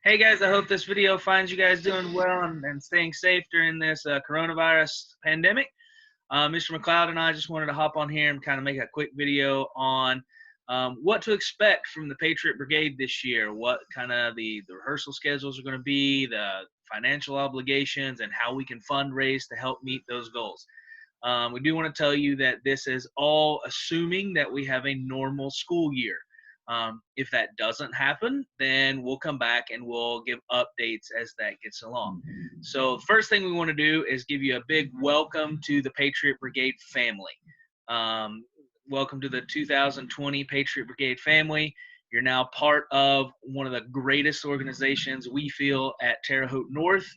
Hey guys, I hope this video finds you guys doing well and staying safe during this coronavirus pandemic. Mr. McCloud and I just wanted to hop on here and kind of make a quick video on what to expect from the Patriot Brigade this year, what kind of the rehearsal schedules are going to be, the financial obligations, and how we can fundraise to help meet those goals. We do want to tell you that this is all assuming that we have a normal school year. If that doesn't happen, then we'll come back and we'll give updates as that gets along. So the first thing we want to do is give you a big welcome to the Patriot Brigade family. Welcome to the 2020 Patriot Brigade family. You're now part of one of the greatest organizations we feel at Terre Haute North.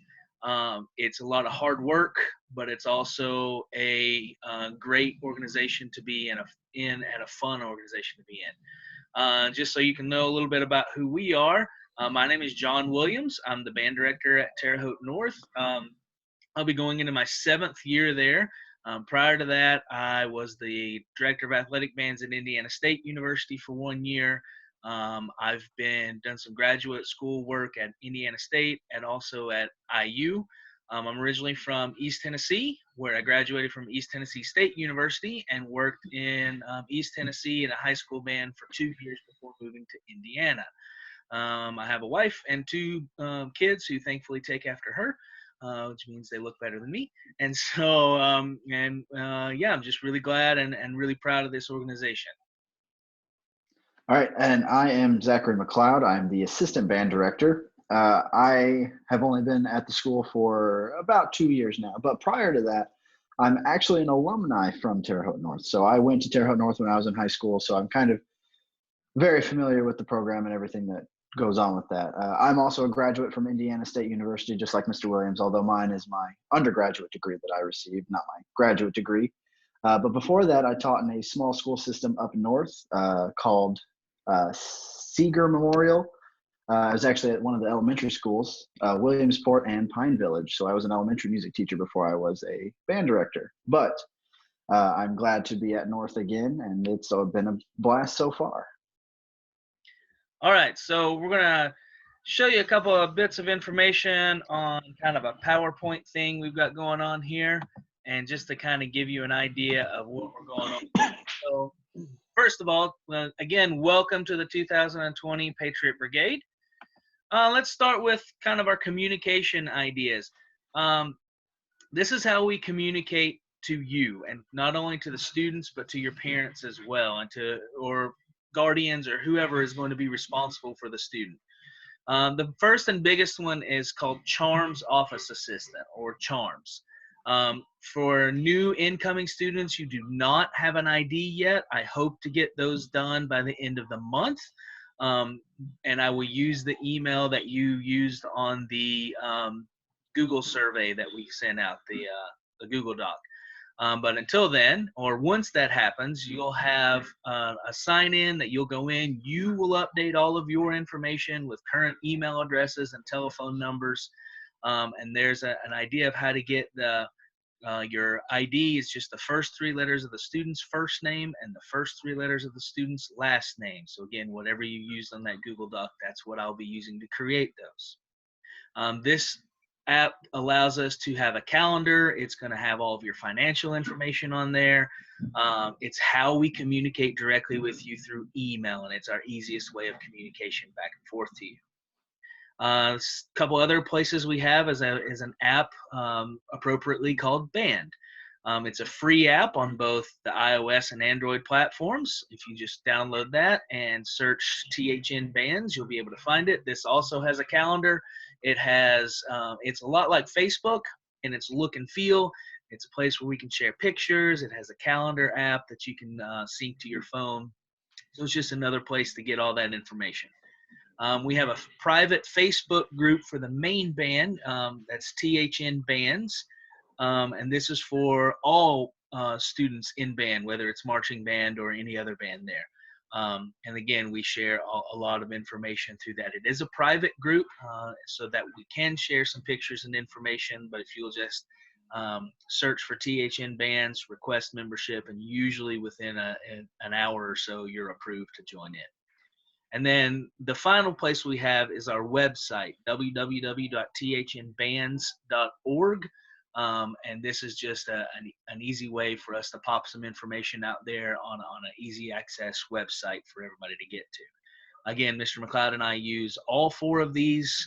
It's a lot of hard work, but it's also a great organization to be in and a fun organization to be in. Just so you can know a little bit about who we are, my name is John Williams. I'm the band director at Terre Haute North. I'll be going into my 7th year there. Prior to that, I was the director of athletic bands at Indiana State University for 1 year. I've done some graduate school work at Indiana State and also at IU. I'm originally from East Tennessee, where I graduated from East Tennessee State University and worked in East Tennessee in a high school band for 2 years before moving to Indiana. I have a wife and 2 kids who thankfully take after her, which means they look better than me. And so, yeah, I'm just really glad and really proud of this organization. All right, and I am Zachary.mccloud. I'm the assistant band director. I have only been at the school for about 2 years now, but prior to that, I'm actually an alumni from Terre Haute North. So I went to Terre Haute North when I was in high school, so I'm kind of very familiar with the program and everything that goes on with that. I'm also a graduate from Indiana State University, just like Mr. Williams, although mine is my undergraduate degree that I received, not my graduate degree. But before that, I taught in a small school system up north called Seeger Memorial. I was actually at one of the elementary schools, Williamsport and Pine Village. So I was an elementary music teacher before I was a band director. But I'm glad to be at North again, and it's been a blast so far. All right, so we're going to show you a couple of bits of information on kind of a PowerPoint thing we've got going on here, and just to kind of give you an idea of what we're going on. So first of all, again, welcome to the 2020 Patriot Brigade. Let's start with kind of our communication ideas. This is how we communicate to you, and not only to the students, but to your parents as well, and or guardians or whoever is going to be responsible for the student. The first and biggest one is called Charms Office Assistant, or Charms. For new incoming students who do not have an ID yet, I hope to get those done by the end of the month. And I will use the email that you used on the Google survey that we sent out, the Google Doc. But until then, or once that happens, you'll have a sign-in that you'll go in. You will update all of your information with current email addresses and telephone numbers. And there's an idea of how to get your ID is just the first 3 letters of the student's first name and the first 3 letters of the student's last name. So again, whatever you used on that Google Doc, that's what I'll be using to create those. This app allows us to have a calendar. It's going to have all of your financial information on there. It's how we communicate directly with you through email, and it's our easiest way of communication back and forth to you. A couple other places we have is an app appropriately called Band. It's a free app on both the iOS and Android platforms. If you just download that and search THN Bands, you'll be able to find it. This also has a calendar. It has, it's a lot like Facebook in its look and feel. It's a place where we can share pictures. It has a calendar app that you can sync to your phone. So it's just another place to get all that information. We have a private Facebook group for the main band. That's THN Bands. And this is for all students in band, whether it's marching band or any other band there. And again, we share a lot of information through that. It is a private group, so that we can share some pictures and information, but if you'll just search for THN Bands, request membership, and usually within an hour or so, you're approved to join in. And then the final place we have is our website, www.thnbands.org. And this is just an easy way for us to pop some information out there on an easy access website for everybody to get to. Again, Mr. McCloud and I use all 4 of these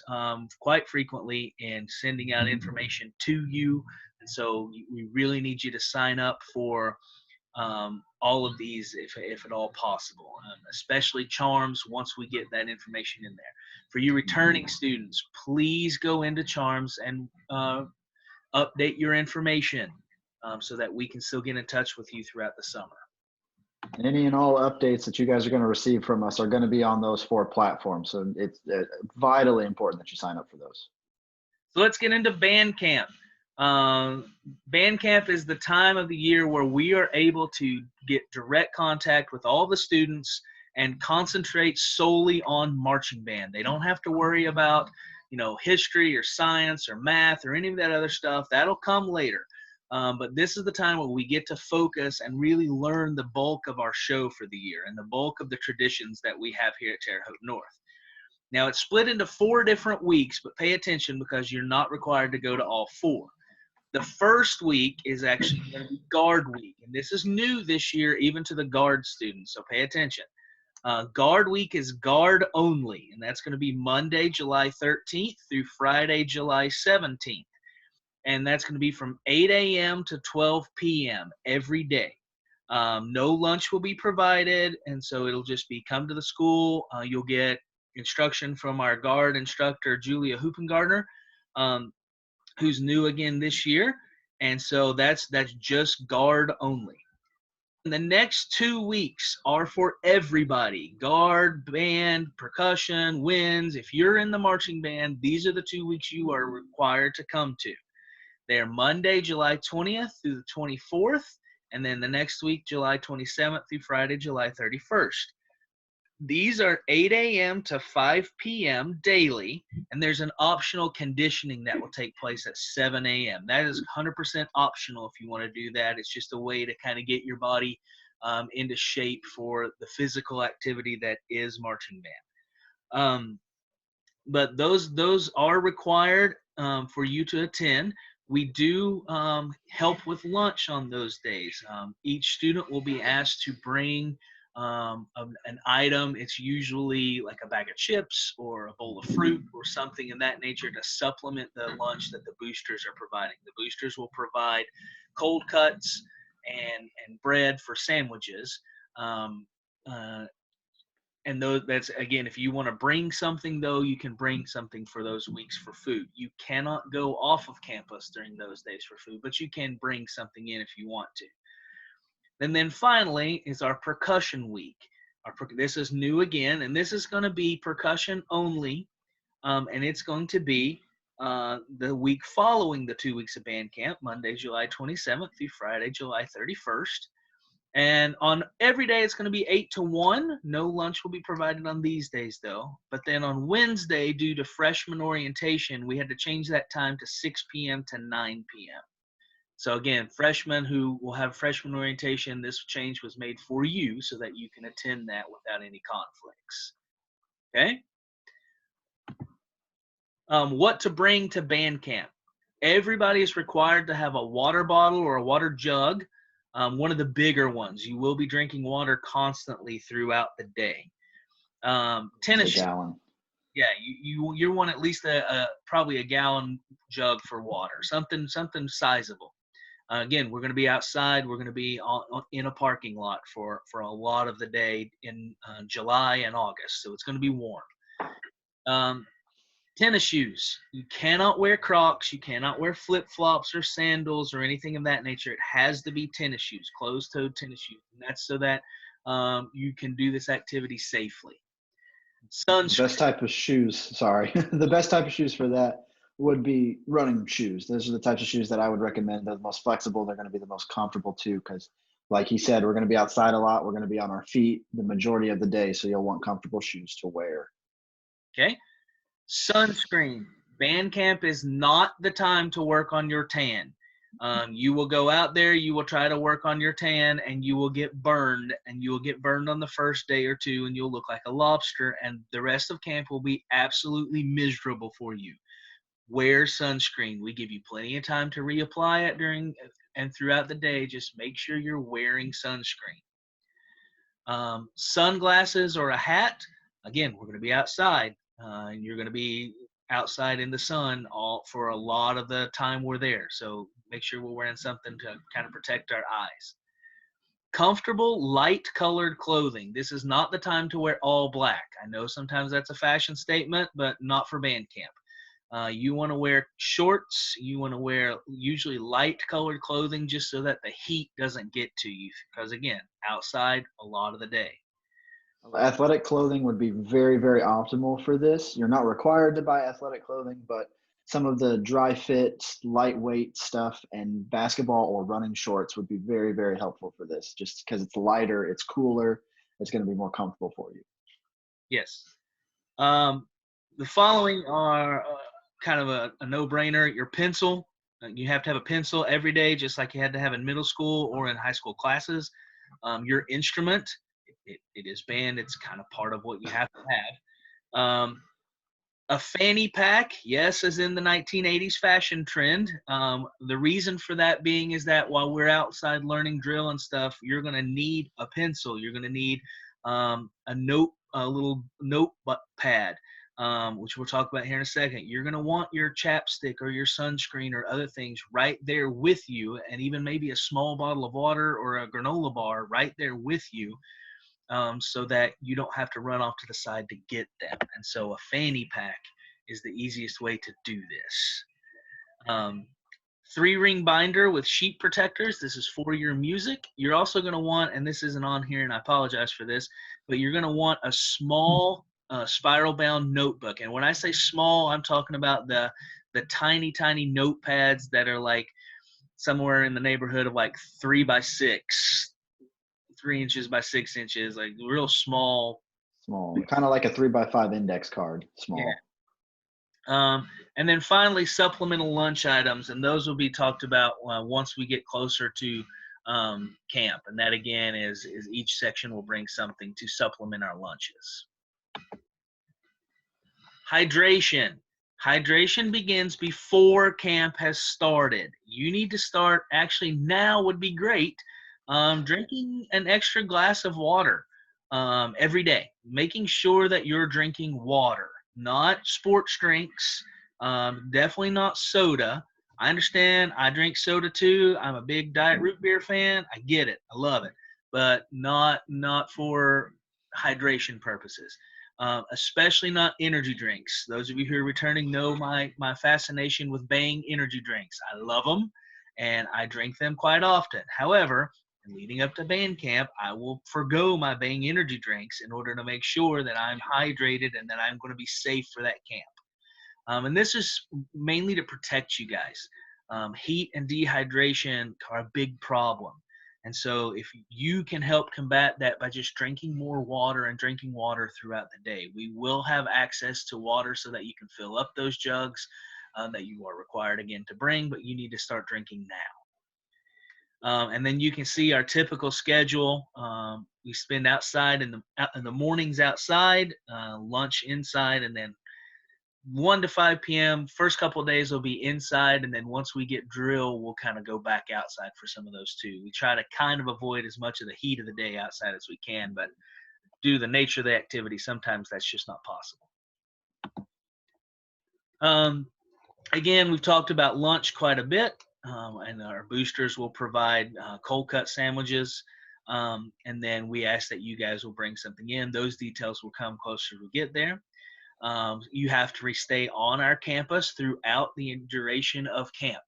quite frequently in sending out information to you. And so we really need you to sign up for all of these if at all possible, especially charms once we get that information in there. For you returning students, please go into charms and update your information so that we can still get in touch with you throughout the summer. Any and all updates that you guys are going to receive from us are going to be on those 4 platforms. So it's vitally important that you sign up for those. So let's get into band camp. Band camp is the time of the year where we are able to get direct contact with all the students and concentrate solely on marching band. They don't have to worry about, history or science or math or any of that other stuff. That'll come later. But this is the time where we get to focus and really learn the bulk of our show for the year and the bulk of the traditions that we have here at Terre Haute North. Now, it's split into 4 different weeks, but pay attention because you're not required to go to all 4. The first week is actually going to be Guard Week, and this is new this year even to the Guard students, so pay attention. Guard Week is Guard only, and that's going to be Monday, July 13th through Friday, July 17th. And that's going to be from 8 a.m. to 12 p.m. every day. No lunch will be provided, and so it'll just be come to the school. You'll get instruction from our Guard instructor, Julia Hoopengardner, who's new again this year. And so that's just Guard only. And the next 2 weeks are for everybody. Guard, band, percussion, winds. If you're in the marching band, these are the 2 weeks you are required to come to. They're Monday, July 20th through the 24th, and then the next week, July 27th through Friday, July 31st. These are 8 a.m. to 5 p.m. daily, and there's an optional conditioning that will take place at 7 a.m. That is 100% optional if you want to do that. It's just a way to kind of get your body into shape for the physical activity that is marching band. But those are required for you to attend. We do help with lunch on those days. Each student will be asked to bring an item. It's usually like a bag of chips or a bowl of fruit or something in that nature to supplement the lunch that the boosters are providing. The boosters will provide cold cuts and bread for sandwiches. And that's, again, if you want to bring something, though, you can bring something for those weeks for food. You cannot go off of campus during those days for food, but you can bring something in if you want to. And then finally is our percussion week. This is new again, and this is going to be percussion only, and it's going to be the week following the 2 weeks of band camp, Monday, July 27th through Friday, July 31st. And on every day, it's going to be 8 to 1. No lunch will be provided on these days, though. But then on Wednesday, due to freshman orientation, we had to change that time to 6 p.m. to 9 p.m. So again, freshmen who will have freshman orientation, this change was made for you so that you can attend that without any conflicts. Okay? What to bring to band camp. Everybody is required to have a water bottle or a water jug. One of the bigger ones. You will be drinking water constantly throughout the day. Tennis shoes. Yeah, you want at least probably a gallon jug for water. Something sizable. Again, we're going to be outside. We're going to be in a parking lot for a lot of the day in July and August, so it's going to be warm. Tennis shoes. You cannot wear Crocs. You cannot wear flip-flops or sandals or anything of that nature. It has to be tennis shoes, closed-toed tennis shoes. And that's so that you can do this activity safely. Sunscreen. The best type of shoes, the best type of shoes for that would be running shoes. Those are the types of shoes that I would recommend. They're the most flexible. They're going to be the most comfortable too, because like he said, we're going to be outside a lot. We're going to be on our feet the majority of the day, so you'll want comfortable shoes to wear. Okay. Sunscreen. Band camp is not the time to work on your tan. You will go out there, you will try to work on your tan, and you will get burned, and you will get burned on the first day or two, and you'll look like a lobster, and the rest of camp will be absolutely miserable for you. Wear sunscreen. We give you plenty of time to reapply it during and throughout the day. Just make sure you're wearing sunscreen. Sunglasses or a hat. Again, we're going to be outside, and you're going to be outside in the sun all for a lot of the time we're there. So make sure we're wearing something to kind of protect our eyes. Comfortable, light colored clothing. This is not the time to wear all black. I know sometimes that's a fashion statement, but not for band camp. You want to wear shorts. You want to wear usually light colored clothing just so that the heat doesn't get to you. Because again, outside a lot of the day. Athletic clothing would be very, very optimal for this. You're not required to buy athletic clothing, but some of the dry fit, lightweight stuff and basketball or running shorts would be very, very helpful for this, just because it's lighter, it's cooler, it's going to be more comfortable for you. Yes. The following are kind of a no-brainer. Your pencil. You have to have a pencil every day, just like you had to have in middle school or in high school classes. Your instrument. It is band. It's kind of part of what you have to have. A fanny pack, yes, as in the 1980s fashion trend. The reason for that being is that while we're outside learning drill and stuff, you're going to need a pencil. You're going to need a little notepad, which we'll talk about here in a second. You're going to want your chapstick or your sunscreen or other things right there with you, and even maybe a small bottle of water or a granola bar right there with you. So that you don't have to run off to the side to get them. And so a fanny pack is the easiest way to do this. 3-ring binder with sheet protectors. This is for your music. You're also going to want, and this isn't on here, and I apologize for this, but you're going to want a small spiral bound notebook. And when I say small, I'm talking about the tiny, tiny notepads that are like somewhere in the neighborhood of like 3 by 6, 3 inches by 6 inches, like real small. Small, kind of like a 3x5 index card, small. Yeah. And then finally, supplemental lunch items, and those will be talked about once we get closer to camp. And that again is each section will bring something to supplement our lunches. Hydration. Hydration begins before camp has started. You need to start, actually now would be great, drinking an extra glass of water every day. Making sure that you're drinking water, not sports drinks, definitely not soda. I understand. I drink soda too. I'm a big diet root beer fan. I get it. I love it, but not for hydration purposes. Especially not energy drinks. Those of you who are returning know my fascination with Bang energy drinks. I love them, and I drink them quite often. However, leading up to band camp, I will forgo my Bang energy drinks in order to make sure that I'm hydrated and that I'm going to be safe for that camp. And this is mainly to protect you guys. Heat and dehydration are a big problem. And so if you can help combat that by just drinking more water and drinking water throughout the day, we will have access to water so that you can fill up those jugs that you are required again to bring, but you need to start drinking now. And then you can see our typical schedule. We spend outside in the mornings outside, lunch inside, and then 1 to 5 p.m. First couple of days will be inside, and then once we get drill, we'll kind of go back outside for some of those too. We try to kind of avoid as much of the heat of the day outside as we can, but due to the nature of the activity, sometimes that's just not possible. Again, we've talked about lunch quite a bit, and our boosters will provide cold cut sandwiches, and then we ask that you guys will bring something in. Those details will come closer to get there. You have to stay on our campus throughout the duration of camp.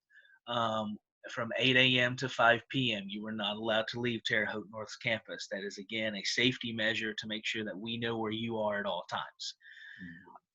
From 8 a.m. to 5 p.m. You are not allowed to leave Terre Haute North's campus. That is, again, a safety measure to make sure that we know where you are at all times.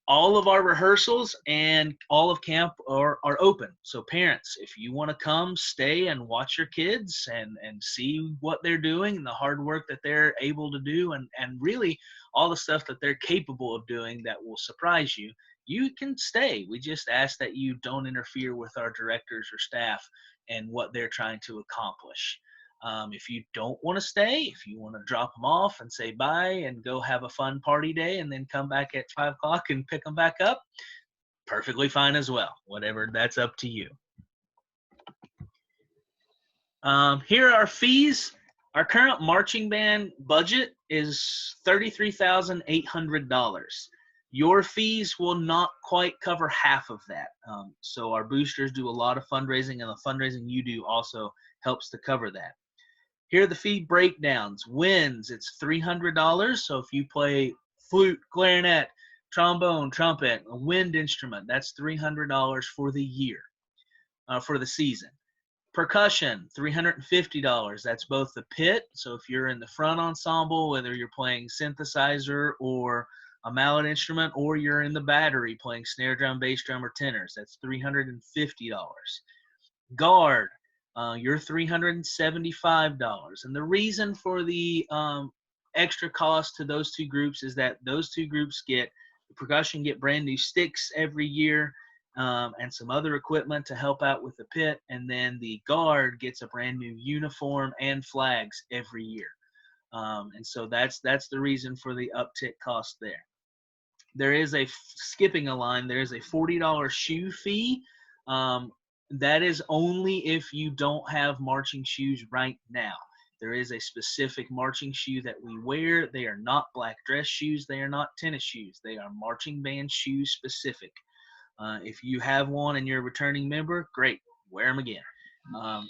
All of our rehearsals and all of camp are open. So parents, if you want to come, stay and watch your kids and see what they're doing and the hard work that they're able to do and really all the stuff that they're capable of doing that will surprise you, you can stay. We just ask that you don't interfere with our directors or staff and what they're trying to accomplish. If you don't want to stay, if you want to drop them off and say bye and go have a fun party day and then come back at 5 o'clock and pick them back up, perfectly fine as well. Whatever, that's up to you. Here are our fees. Our current marching band budget is $33,800. Your fees will not quite cover half of that. So our boosters do a lot of fundraising, and the fundraising you do also helps to cover that. Here are the fee breakdowns. Winds, it's $300. So if you play flute, clarinet, trombone, trumpet, a wind instrument, that's $300 for the year, for the season. Percussion, $350. That's both the pit. So if you're in the front ensemble, whether you're playing synthesizer or a mallet instrument, or you're in the battery playing snare drum, bass drum, or tenors, that's $350. Guard, you're $375. And the reason for the extra cost to those two groups is that those two groups get, the percussion get brand new sticks every year, and some other equipment to help out with the pit, and then the guard gets a brand new uniform and flags every year. And so that's the reason for the uptick cost there. There is skipping a line, there is a $40 shoe fee. That is only if you don't have marching shoes right now. There is a specific marching shoe that we wear. They are not black dress shoes. They are not tennis shoes. They are marching band shoes specific. If you have one and you're a returning member, great, wear them again.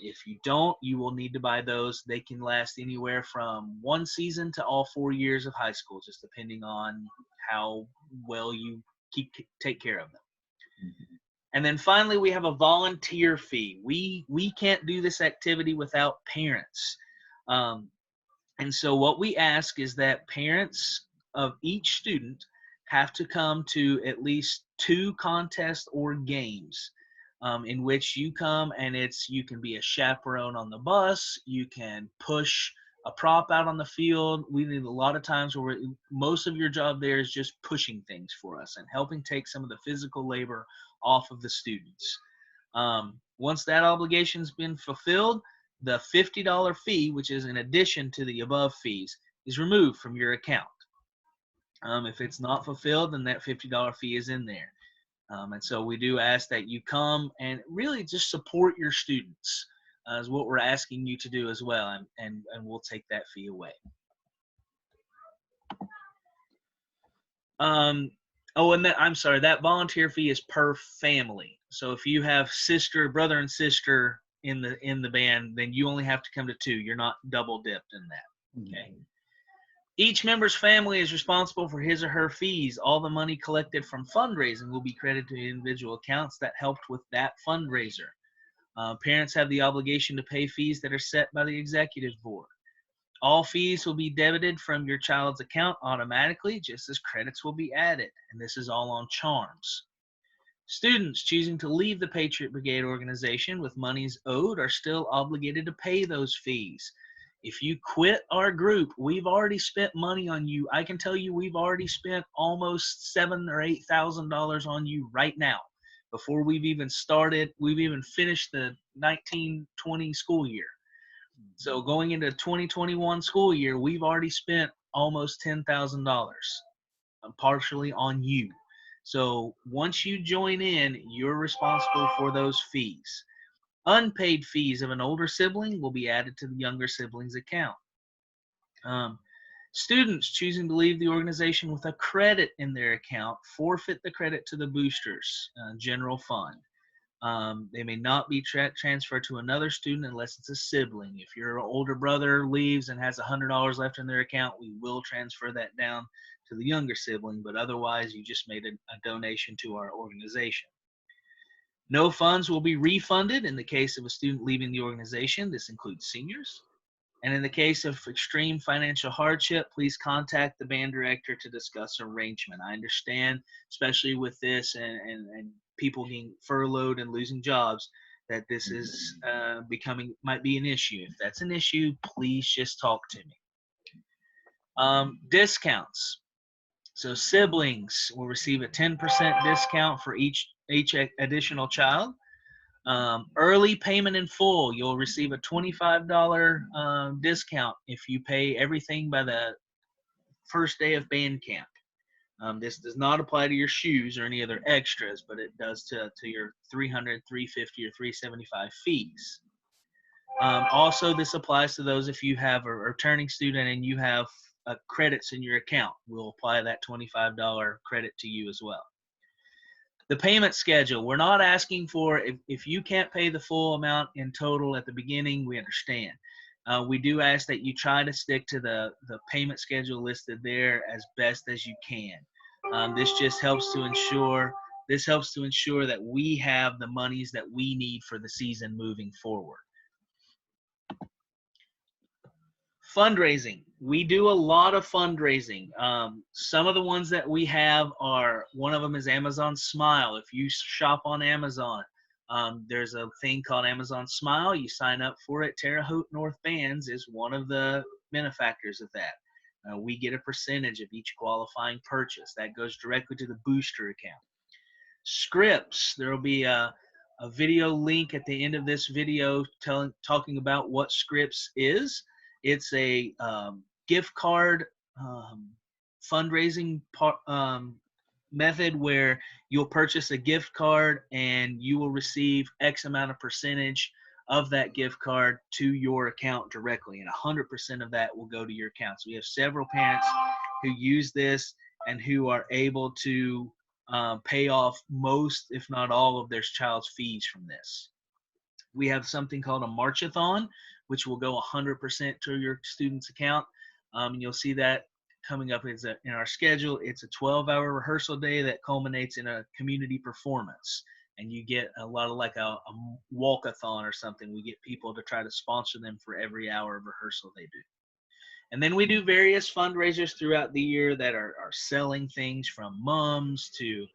If you don't, you will need to buy those. They can last anywhere from 1 season to all 4 years of high school, just depending on how well you take care of them. Mm-hmm. And then finally, we have a volunteer fee. We can't do this activity without parents. And so what we ask is that parents of each student have to come to at least 2 contests or games, in which you come, and you can be a chaperone on the bus, you can push a prop out on the field. We need a lot of times where most of your job there is just pushing things for us and helping take some of the physical labor off of the students. Once that obligation's been fulfilled, the $50 fee, which is in addition to the above fees, is removed from your account. If it's not fulfilled, then that $50 fee is in there. And so we do ask that you come and really just support your students, is what we're asking you to do as well, and we'll take that fee away. I'm sorry, that volunteer fee is per family. So if you have brother and sister in the band, then you only have to come to 2. You're not double dipped in that. Okay. Mm-hmm. Each member's family is responsible for his or her fees. All the money collected from fundraising will be credited to individual accounts that helped with that fundraiser. Parents have the obligation to pay fees that are set by the executive board. All fees will be debited from your child's account automatically, just as credits will be added, and this is all on charms. Students choosing to leave the Patriot Brigade organization with monies owed are still obligated to pay those fees. If you quit our group, we've already spent money on you. I can tell you we've already spent almost $7,000 or $8,000 on you right now. Before we've even finished the 1920 school year. So going into 2021 school year, we've already spent almost $10,000 partially on you. So once you join in, you're responsible for those fees. Unpaid fees of an older sibling will be added to the younger sibling's account. Students choosing to leave the organization with a credit in their account forfeit the credit to the boosters general fund. They may not be transferred to another student unless it's a sibling. If your older brother leaves and has $100 left in their account, we will transfer that down to the younger sibling, but otherwise you just made a donation to our organization. No funds will be refunded in the case of a student leaving the organization. This includes seniors. And in the case of extreme financial hardship, please contact the band director to discuss arrangement. I understand, especially with this and people being furloughed and losing jobs, that this is might be an issue. If that's an issue, please just talk to me. Discounts. So siblings will receive a 10% discount for each additional child. Early payment in full, you'll receive a $25 discount if you pay everything by the first day of band camp. This does not apply to your shoes or any other extras, but it does to your 300, 350, or 375 fees. Also, this applies to those if you have a returning student and you have credits in your account. We'll apply that $25 credit to you as well. The payment schedule, we're not asking for, if you can't pay the full amount in total at the beginning, we understand. We do ask that you try to stick to the payment schedule listed there as best as you can. This just helps to ensure that we have the monies that we need for the season moving forward. Fundraising. We do a lot of fundraising. Some of the ones that we have are, one of them is Amazon Smile. If you shop on Amazon, there's a thing called Amazon Smile. You sign up for it. Terre Haute North Bands is one of the benefactors of that. We get a percentage of each qualifying purchase. That goes directly to the booster account. Scripts. There will be a video link at the end of this video talking about what Scripts is. It's a gift card fundraising method where you'll purchase a gift card and you will receive X amount of percentage of that gift card to your account directly, and 100% of that will go to your account. So we have several parents who use this and who are able to pay off most, if not all, of their child's fees from this. We have something called a Marchathon, which will go 100% to your student's account. And you'll see that coming up in our schedule. It's a 12-hour rehearsal day that culminates in a community performance. And you get a lot of like a walkathon or something. We get people to try to sponsor them for every hour of rehearsal they do. And then we do various fundraisers throughout the year that are selling things from mums to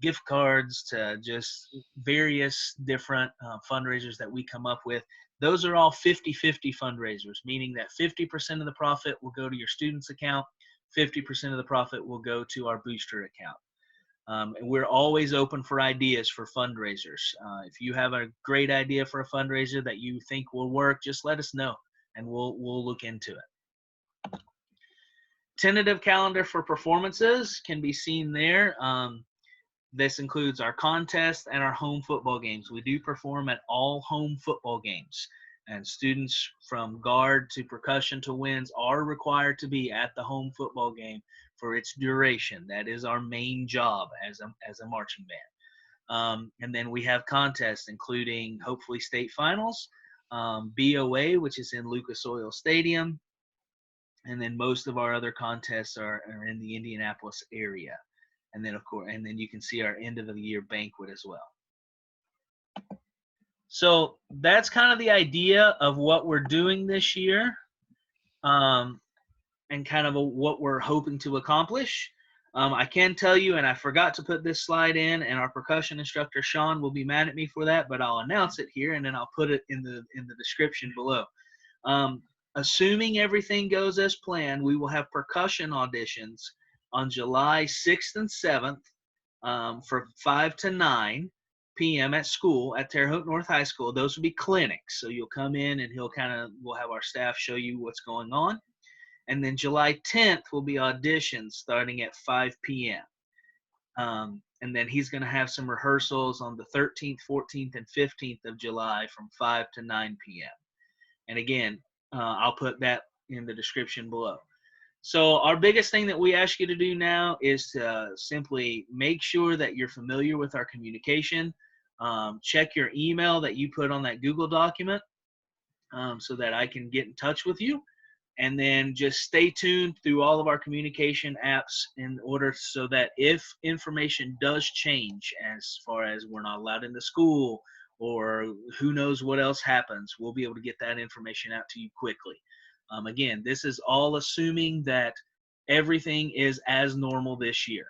gift cards to just various different fundraisers that we come up with. Those are all 50-50 fundraisers, meaning that 50% of the profit will go to your student's account, 50% of the profit will go to our booster account. And we're always open for ideas for fundraisers. If you have a great idea for a fundraiser that you think will work, just let us know and we'll look into it. Tentative calendar for performances can be seen there. This includes our contest and our home football games. We do perform at all home football games, and students from guard to percussion to winds are required to be at the home football game for its duration. That is our main job as a marching band. And then we have contests including hopefully state finals, BOA, which is in Lucas Oil Stadium, and then most of our other contests are in the Indianapolis area. And then, of course, and then you can see our end of the year banquet as well. So that's kind of the idea of what we're doing this year, and kind of what we're hoping to accomplish. I can tell you, and I forgot to put this slide in, and our percussion instructor Sean will be mad at me for that, but I'll announce it here, and then I'll put it in the description below. Assuming everything goes as planned, we will have percussion auditions on July 6th and 7th for 5 to 9 p.m. at school at Terre Haute North High School. Those will be clinics. So you'll come in and we'll have our staff show you what's going on. And then July 10th will be auditions starting at 5 p.m. And then he's going to have some rehearsals on the 13th, 14th, and 15th of July from 5 to 9 p.m. And again, I'll put that in the description below. So our biggest thing that we ask you to do now is to simply make sure that you're familiar with our communication. Check your email that you put on that Google document so that I can get in touch with you. And then just stay tuned through all of our communication apps in order so that if information does change as far as we're not allowed in the school or who knows what else happens, we'll be able to get that information out to you quickly. Again, this is all assuming that everything is as normal this year.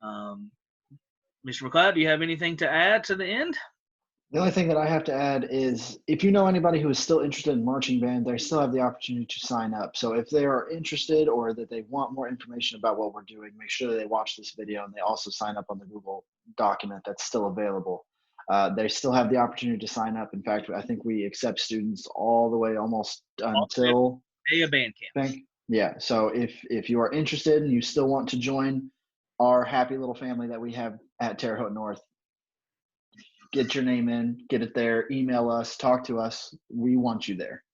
Mr. McCloud, do you have anything to add to the end? The only thing that I have to add is if you know anybody who is still interested in marching band, they still have the opportunity to sign up. So if they are interested or that they want more information about what we're doing, make sure that they watch this video and they also sign up on the Google document that's still available. They still have the opportunity to sign up. In fact, I think we accept students all the way almost All the way up until to day of band camp. bank. Yeah. So if you are interested and you still want to join our happy little family that we have at Terre Haute North, get your name in, get it there, email us, talk to us. We want you there.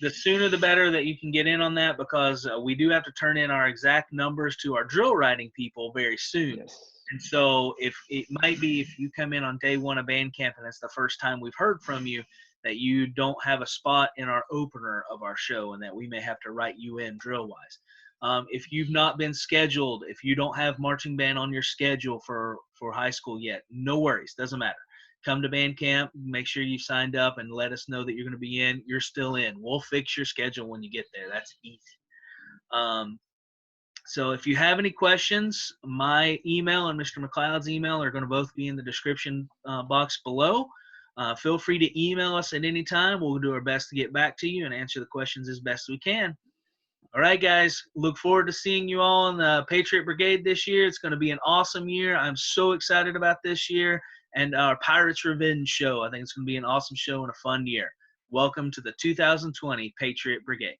The sooner the better that you can get in on that, because we do have to turn in our exact numbers to our drill writing people very soon. Yes. And so if it might be if you come in on day one of band camp and it's the first time we've heard from you, that you don't have a spot in our opener of our show and that we may have to write you in drill wise. If you've not been scheduled, if you don't have marching band on your schedule for high school yet, no worries, doesn't matter. Come to band camp, make sure you've signed up and let us know that you're going to be in. You're still in. We'll fix your schedule when you get there. That's easy. So if you have any questions, my email and Mr. McCloud's email are going to both be in the description box below. Feel free to email us at any time. We'll do our best to get back to you and answer the questions as best we can. All right, guys. Look forward to seeing you all in the Patriot Brigade this year. It's going to be an awesome year. I'm so excited about this year and our Pirates Revenge show. I think it's going to be an awesome show and a fun year. Welcome to the 2020 Patriot Brigade.